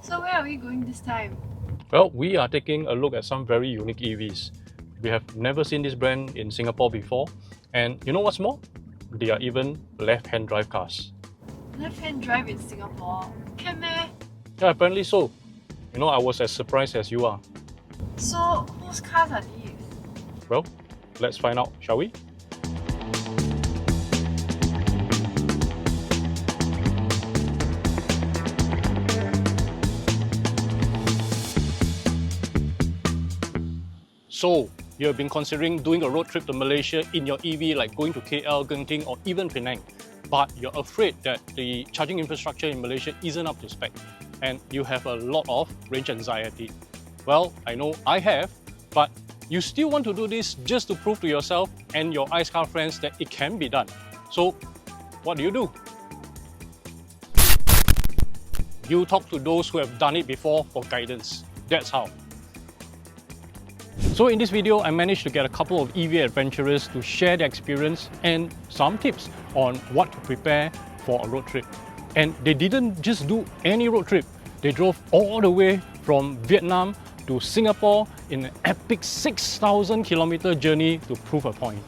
So where are we going this time? Well, we are taking a look at some very unique EVs. We have never seen this brand in Singapore before, and you know what's more? They are even left-hand drive cars. Left-hand drive in Singapore? Can meh? Yeah, apparently so. You know, I was as surprised as you are. So whose cars are these? Well, let's find out, shall we? So, you have been considering doing a road trip to Malaysia in your EV, like going to KL, Genting, or even Penang, but you're afraid that the charging infrastructure in Malaysia isn't up to spec, and you have a lot of range anxiety. Well, I know I have, but you still want to do this just to prove to yourself and your ICE car friends that it can be done. So, what do? You talk to those who have done it before for guidance. That's how. So in this video, I managed to get a couple of EV adventurers to share their experience and some tips on what to prepare for a road trip. And they didn't just do any road trip. They drove all the way from Vietnam to Singapore in an epic 6,000 kilometer journey to prove a point.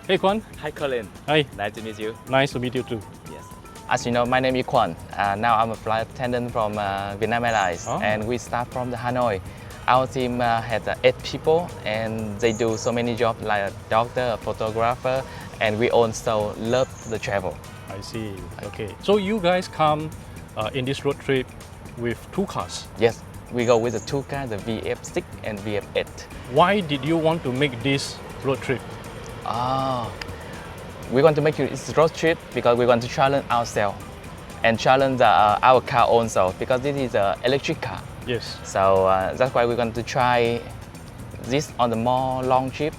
Hey Kwan. Hi Colin. Hi. Nice to meet you. Nice to meet you too. Yes. As you know, my name is Kwan. Now I'm a flight attendant from Vietnam Airlines, and we start from the Hanoi. Our team had 8 people, and they do so many jobs like a doctor, a photographer, and we also love the travel. I see. Okay. So you guys come in this road trip with 2 cars. Yes, we go with the 2 cars, the VF6 and VF8. Why did you want to make this road trip? We want to make this road trip because we want to challenge ourselves and challenge our car also, because this is an electric car. Yes. So that's why we're going to try this on the more long trip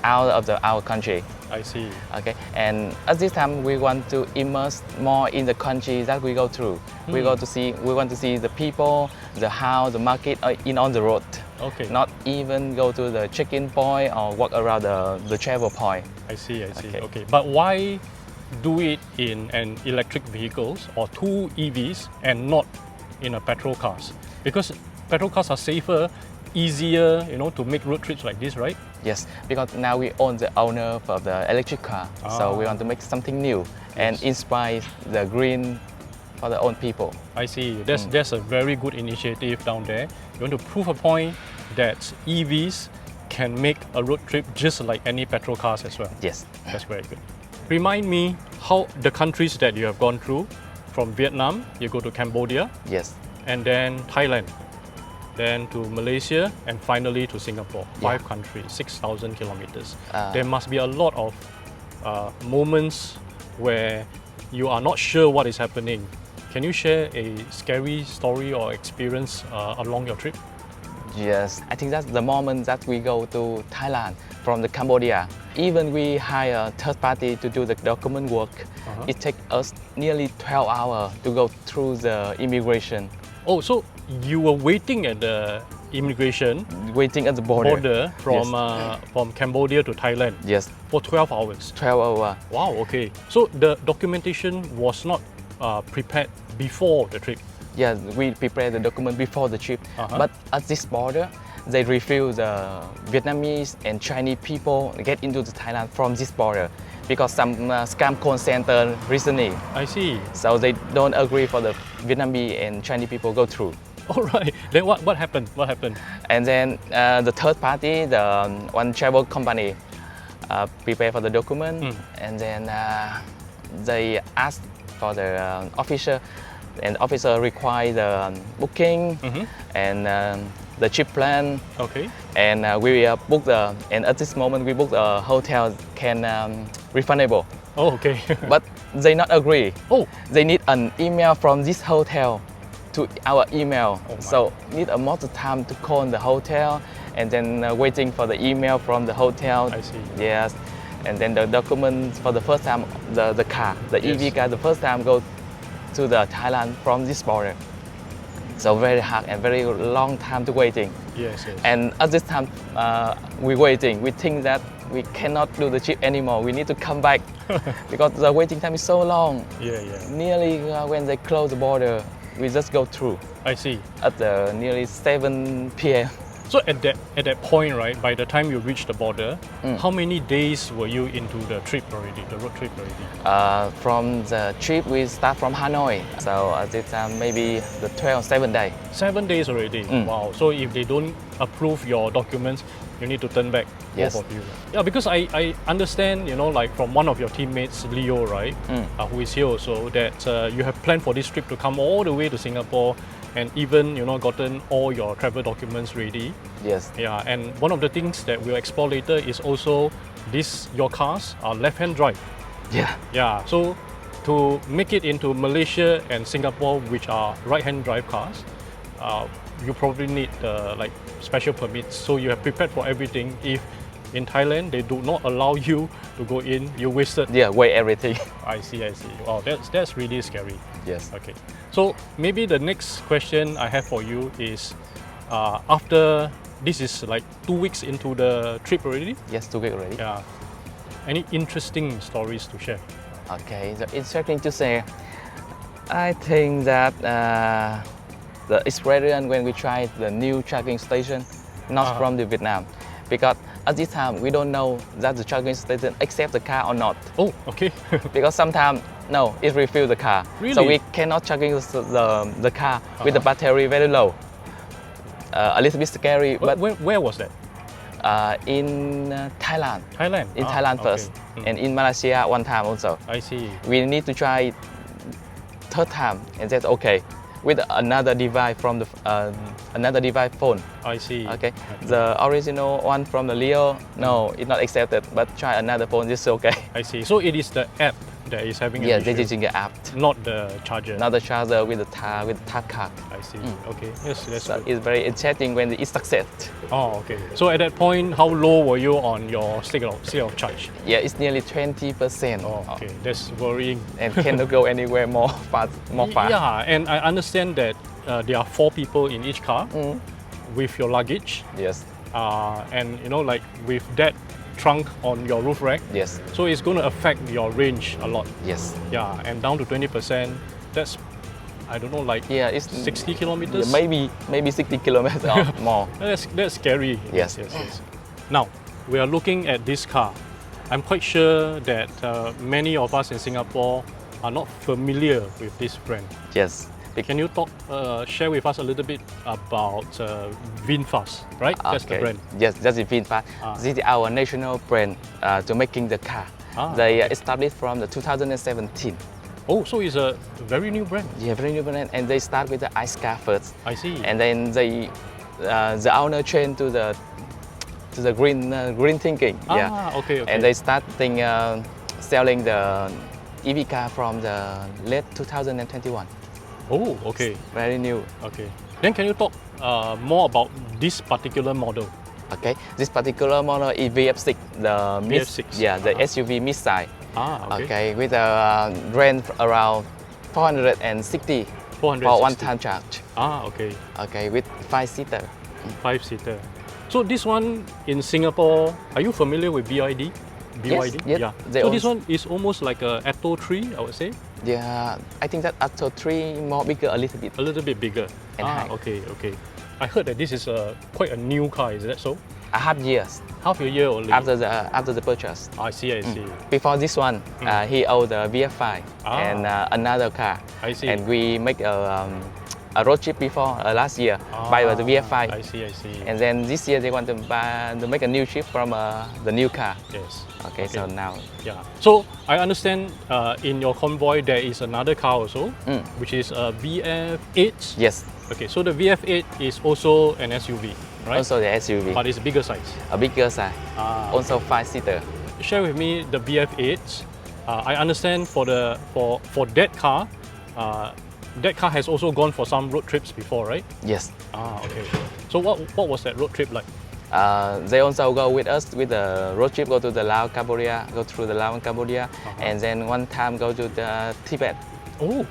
out of our country. I see. Okay, and at this time we want to immerse more in the country that we go through. We want to see the people, the house, the market on the road. Okay. Not even go to the check-in point or walk around the travel point. I see. Okay. But why do it in an electric vehicles or 2 EVs and not in a petrol cars? Because petrol cars are safer, easier, to make road trips like this, right? Yes, because now we own the owner of the electric car, so we want to make something new and inspire the green for the own people. I see. That's a very good initiative down there. You want to prove a point that EVs can make a road trip just like any petrol cars as well. Yes. That's very good. Remind me how the countries that you have gone through. From Vietnam, you go to Cambodia. Yes. And then Thailand, then to Malaysia, and finally to Singapore. 5 countries, 6,000 kilometers. There must be a lot of moments where you are not sure what is happening. Can you share a scary story or experience along your trip? Yes, I think that's the moment that we go to Thailand from the Cambodia. Even we hire a third party to do the document work. It takes us nearly 12 hours to go through the immigration. Oh, so you were waiting at the immigration, waiting at the border from Cambodia to Thailand. Yes. For 12 hours. 12 hours. Wow. Okay. So the documentation was not prepared before the trip. Yeah, we prepared the document before the trip. But at this border, they refuse the Vietnamese and Chinese people get into the Thailand from this border because some scam call center recently. I see. So they don't agree for the Vietnamese and Chinese people go through. All right. Then what happened? What happened? And then the third party, the one travel company, prepare for the document, and then they ask for the officer, and the officer require the booking and the trip plan. Okay. And we book and at this moment we book the hotel refundable. Oh, okay. But they not agree. Oh. They need an email from this hotel to our email. So need a more time to call the hotel and then waiting for the email from the hotel. I see. Yes. And then the document for the first time, the car, the EV car, the first time go to the Thailand from this border. So very hard and very long time to waiting. Yes. And at this time, we waiting. We think that we cannot do the trip anymore. We need to come back because the waiting time is so long. Yeah. Nearly when they close the border, we just go through I see. at nearly 7 p.m. So at that point, right, by the time you reached the border, how many days were you into the trip already, the road trip already? From the trip, we start from Hanoi. So at this time, maybe the 7 day. 7 days already. Wow. So if they don't approve your documents, you need to turn back, Yes. both of you. Yeah, because I understand, you know, like from one of your teammates, Leo, right, who is here also, that you have planned for this trip to come all the way to Singapore and even, you know, gotten all your travel documents ready. Yes. Yeah, and one of the things that we'll explore later is also your cars are left-hand drive. Yeah. Yeah, so to make it into Malaysia and Singapore, which are right-hand drive cars, you probably need like special permits. So you have prepared for everything. If in Thailand they do not allow you to go in, you wasted. Yeah, weigh everything. I see. Wow, that's really scary. Yes. Okay, so maybe the next question I have for you is, after this is like 2 weeks into the trip already. Yes, 2 weeks already. Yeah. Any interesting stories to share? Okay, so interesting to say. I think that the experience when we tried the new charging station, not from the Vietnam, because at this time we don't know that the charging station accept the car or not. Oh, okay. Because sometimes no, it refill the car, Really? so we cannot charging the car with the battery very low. A little bit scary, but Where was that? in Thailand. Thailand. In Thailand first, okay. and in Malaysia one time also. I see. We need to try third time, and that's okay. With another device from the another device phone. I see. Okay, the original one from the Leo, no, it's not accepted. But try another phone, it's okay. I see. So it is the app that is having an Yeah, issue, they're using the app, not the charger. not the charger with the tap card. I see. Okay. Yes, that's So good. it's very interesting when it's success. Oh, okay. So at that point, how low were you on your state of charge? Yeah, it's nearly 20%. Oh, okay. That's worrying. And cannot go anywhere more fast. Yeah, and I understand that there are 4 people in each car with your luggage, Yes, and you know, like with that trunk on your roof rack. yes, So it's going to affect your range a lot. yes. Yeah, and down to 20%. That's, I don't know, like Yeah, it's 60 yeah, kilometers. maybe 60 kilometers or more. That's scary. Yes. Now we are looking at this car. I'm quite sure that many of us in Singapore are not familiar with this brand. Yes. Can you share with us a little bit about VinFast, right? That's the brand. Yes, that's the VinFast. This is our national brand to making the car. They established from the 2017. Oh, so it's a very new brand. Yeah, very new brand, and they start with the ice car first, I see. and then they the owner changed to the green thinking. Yeah. Okay. And they starting selling the EV car from the late 2021. Oh, okay. Very new. Okay. Then can you talk more about this particular model? Okay, this particular model is VF6, the VF6. Yeah, the SUV mid-size. Okay. Okay, with a range around 460 for 460. one-time charge. Okay. Okay, with 5-seater. 5-seater. So this one in Singapore, are you familiar with BYD? BYD? Yes, Yeah. they So this own- one is almost like a Atto 3, I would say. Yeah, I think that Atto 3 more bigger a little bit. A little bit bigger. And high. Okay. I heard that this is quite a new car, is that so? A half years Half a year only. after the purchase. I see. Before this one, he owned the VF5 and another car. I see. And we make a road trip before last year by the VF5. I see. And then this year they want to make a new trip from the new car. Yes. Okay, so now, Yeah. So I understand in your convoy there is another car also, which is a VF8. yes, Okay, so the VF8 is also an SUV, right? also the SUV, But it's bigger size. a bigger size, Ah, also 5-seater. Share with me the VF8. I understand for that car has also gone for some road trips before, right? Yes, Okay. So what was that road trip like? they also go with us with the road trip, go to the Laos, Cambodia, go through the Laos and Cambodia, and then one time go to the Tibet. Oh,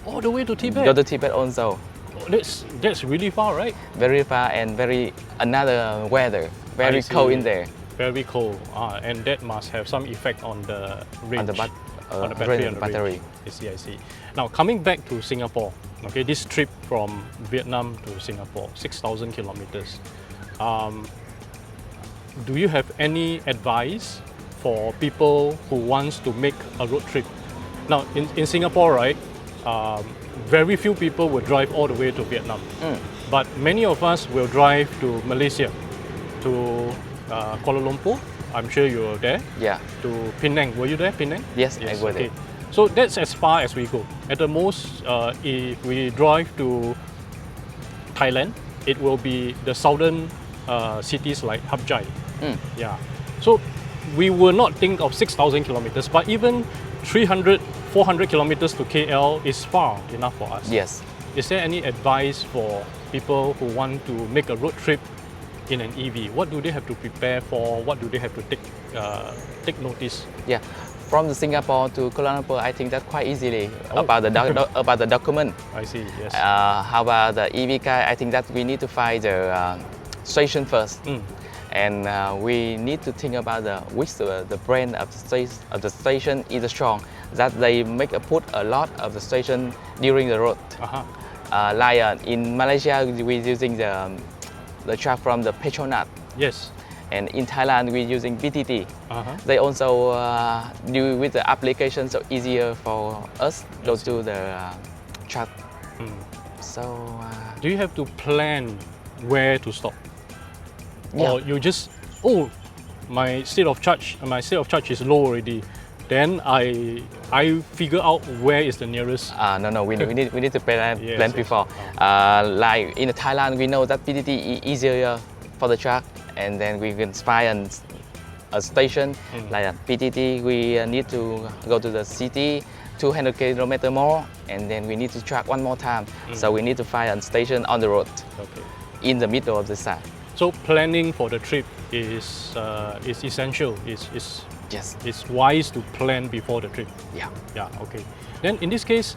all the way to Tibet. Go to Tibet also. Oh, that's really far, right? Very far and very another weather, I very see. cold in there. Very cold. And that must have some effect on the range. On the on the battery. battery. I see. Now coming back to Singapore, Okay, this trip from Vietnam to Singapore, 6,000 kilometers. Do you have any advice for people who wants to make a road trip? Now, in Singapore, right, very few people will drive all the way to Vietnam. But many of us will drive to Malaysia, to Kuala Lumpur. I'm sure you were there. Yeah. To Penang. Were you there, Penang? Yes, I was there. So that's as far as we go. At the most, if we drive to Thailand, it will be the southern cities like Hap Chai. Yeah. So we will not think of 6,000 kilometers, but even 300, 400 kilometers to KL is far enough for us. Yes. Is there any advice for people who want to make a road trip in an EV? What do they have to prepare for? What do they have to take notice? Yeah. From the Singapore to Kuala Lumpur, I think that's quite easily Oh. about the document. I see, yes. How about the EV car? I think that we need to find the station first, and we need to think about the brand of the station is strong. That they put a lot of the station during the road. Like in Malaysia, we're using the truck from the Petronas. Yes. And in Thailand, we're using BTT. They also do with the application, so easier for us go to the truck. So, do you have to plan where to stop? Yeah. Or you just, oh, my state of charge is low already. Then I figure out where is the nearest. No, we need to plan Yes. before. Like in Thailand, we know that BTT is easier for the truck, and then we can find a station like a PTT. We need to go to the city 200 km more, and then we need to track one more time. So we need to find a station on the road, in the middle of the side. So planning for the trip is essential. Yes. It's wise to plan before the trip. Yeah. Yeah. Okay. Then in this case,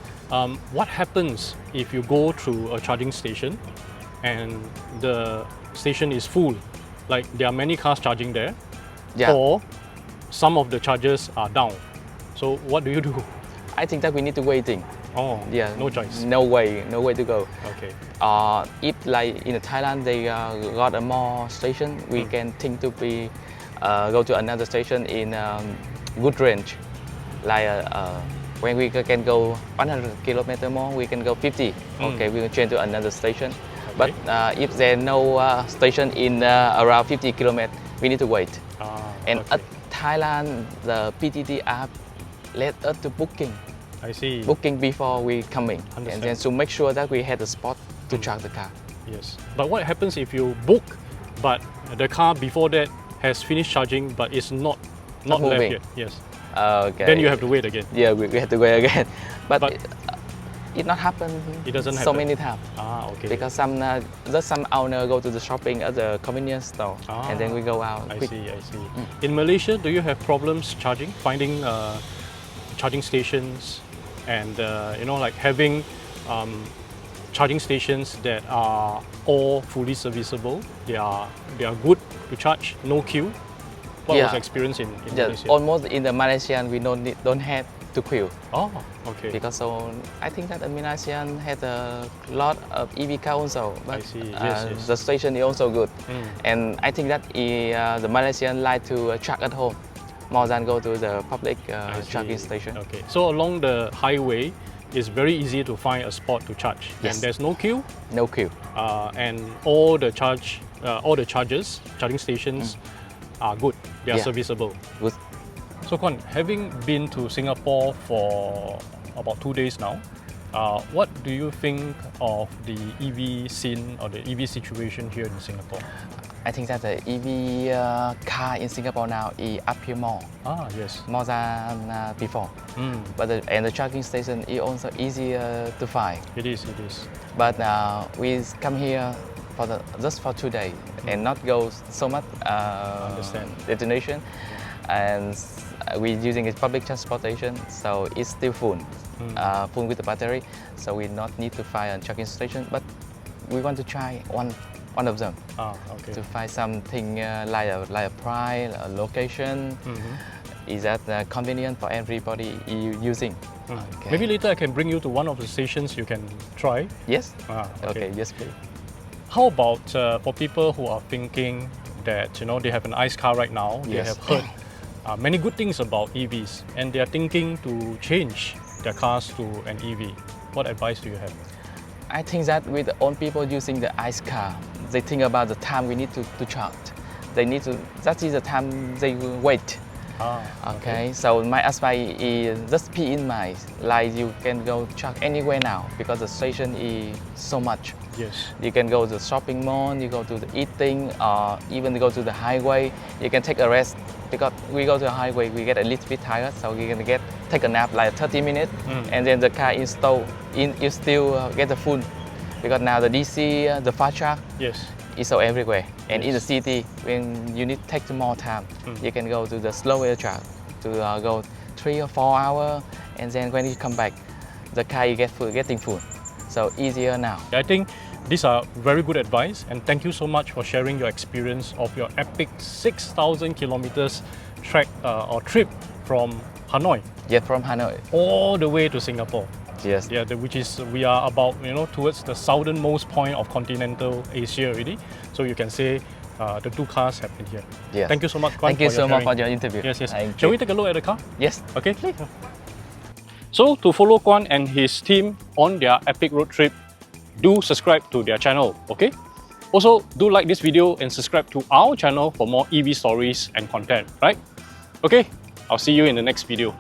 what happens if you go through a charging station and the station is full? Like there are many cars charging there, or some of the chargers are down. So what do you do? I think that we need to waiting. Oh, yeah, no choice. No way to go. Okay. If like in Thailand they got a more station, we can think to be go to another station in good range. Like when we can go 100 km more, we can go 50. Okay, we will change to another station. But if there's no station in around 50 km, we need to wait. And at Thailand, the PTT app let us to booking. I see. Booking before we coming, and then to make sure that we had a spot to charge the car. Yes. But what happens if you book, but the car before that has finished charging, but it's not left moving yet? Yes. Okay. Then you have to wait again. Yeah, we have to wait again. But it not happen. It doesn't so happen. many times. Okay. Because some owner go to the shopping at the convenience store, and then we go out. I quick. see. In Malaysia, do you have problems finding charging stations, and like having charging stations that are all fully serviceable? They are good to charge, no queue. What was the experience in Malaysia? Almost in the Malaysian we don't have to queue. Oh, okay. Because I think that the Malaysian has a lot of EV car also. But I see. Yes. the station is also good, and I think that the Malaysian like to charge at home more than go to the public charging station. Okay. So along the highway, it's very easy to find a spot to charge, and there's no queue. No queue. And all the charging stations are good. They are serviceable. Good. So Kwan, having been to Singapore for about 2 days now, what do you think of the EV scene or the EV situation here in Singapore? I think that the EV car in Singapore now is up here more. Yes. More than before. But the charging station is also easier to find. It is. But we come here just for 2 days and not go so much destination, and we're using public transportation, so it's still full with the battery. So we not need to find a charging station, but we want to try one of them to find something like a price, a location, is that convenient for everybody using. Okay. Maybe later I can bring you to one of the stations you can try. Yes. Okay. Yes, please. How about for people who are thinking that they have an ICE car right now, they Yes. have heard many good things about EVs and they are thinking to change their cars to an EV. What advice do you have? I think that with all people using the ICE car, they think about the time we need to charge. They need to, that is the time they will wait. Okay, so my advice is just keep in mind, like you can go charge anywhere now because the station is so much. Yes. You can go to the shopping mall, you go to the eating, or even go to the highway. You can take a rest because we go to the highway, we get a little bit tired, so we can take a nap like 30 minutes, and then the car you still get the full because now the DC, the fast charge, Yes. is so everywhere. And in the Yes. city, when you need to take more time, you can go to the slower charge to go 3 or 4 hours, and then when you come back, the car you getting full. So easier now. I think these are very good advice and thank you so much for sharing your experience of your epic 6,000 kilometers trek or trip from Hanoi Yeah, from Hanoi. all the way to Singapore. Yes. Yeah, which is we are about towards the southernmost point of continental Asia already. So you can say the two cars have been here. Yes. Thank you so much, Kwan, Thank you for so your much sharing. for your interview. Yes, yes. Thank Shall you. we take a look at the car? Yes. Okay. So to follow Kwan and his team on their epic road trip, do subscribe to their channel, okay? Also, do like this video and subscribe to our channel for more EV stories and content, right? Okay, I'll see you in the next video.